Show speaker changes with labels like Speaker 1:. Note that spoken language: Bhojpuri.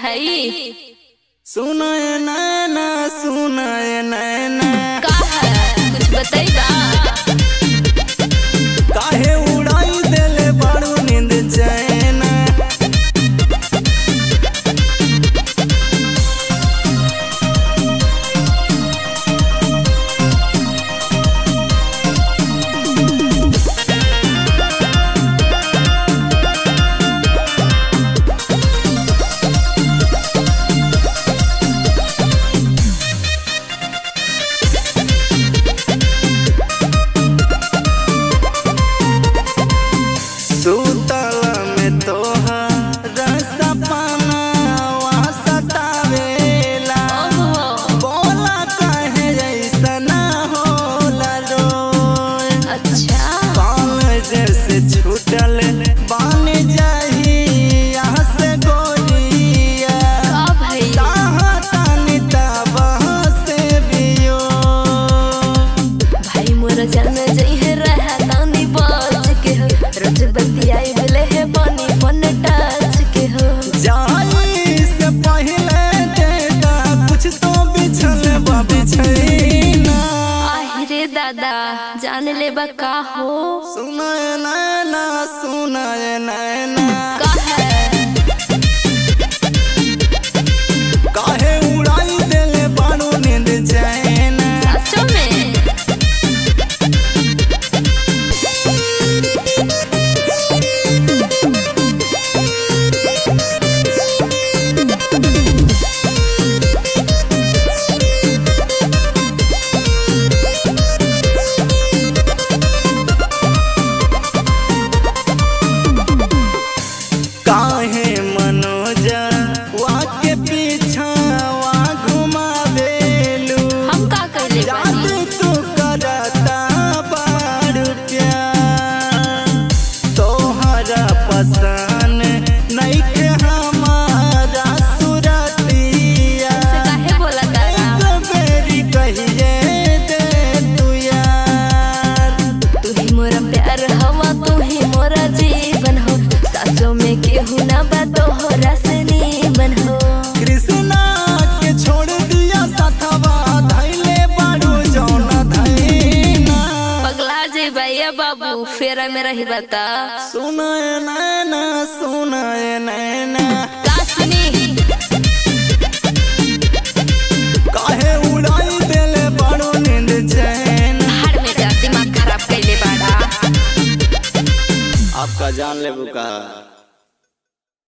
Speaker 1: हई।
Speaker 2: सुनाए नैना सुनाए नैना
Speaker 1: का है कुछ बताइबा।
Speaker 2: काहे उड़ाई देले बारू नींद चैन। सुतला में तोहरा सपना सतावेला। बोला काहे ऐसन होला रोज।
Speaker 1: अच्छा
Speaker 2: कॉलेज से छूटल बन जाही यहाँ से गोरिया।
Speaker 1: का भई
Speaker 2: चाहतानी तबह से बियो।
Speaker 1: भाई मोर जान जइहे रहा तानी बच के हो। रोज बतियाई बोले है पानी फोन टच के हो।
Speaker 2: जाई से पहले देगा कुछ तो बिछल बा बिछैना।
Speaker 1: आहिरे दादा जान ले बा का हो।
Speaker 2: सुनाए नैना सुनाए नैना
Speaker 1: का है
Speaker 2: काहे उड़ाई देले बारू नींद चैन।
Speaker 1: सचो में
Speaker 2: काहे मनोजा वाके पीछा वा घुमावेलू।
Speaker 1: हम का कइले
Speaker 2: याद
Speaker 1: बानी।
Speaker 2: तू करता बारू प्यार। तोहरा पसंद नइखे हमारा सुरतिया।
Speaker 1: से काहे बोला तारा।
Speaker 2: एक बेरी कहिए दे तू यार।
Speaker 1: तू ही मोरा प्यार हवा तू ही मोरा जीवन हो। साचो में केहू ना बा तोहरा से नीमन हो।
Speaker 2: कृष्णा के छोड़ दिया साथवा धैले बारू जौन धैना।
Speaker 1: पगला जे भैया बाबू फेरा में रही बता।
Speaker 2: सुनाए नैना सुनाए नैना
Speaker 1: का सुनी
Speaker 2: काहे उड़ाई देले बारू नींद चैन।
Speaker 1: हर में जा दिमाग खराब कैले बाड़ा।
Speaker 2: आपका जान ले बुका।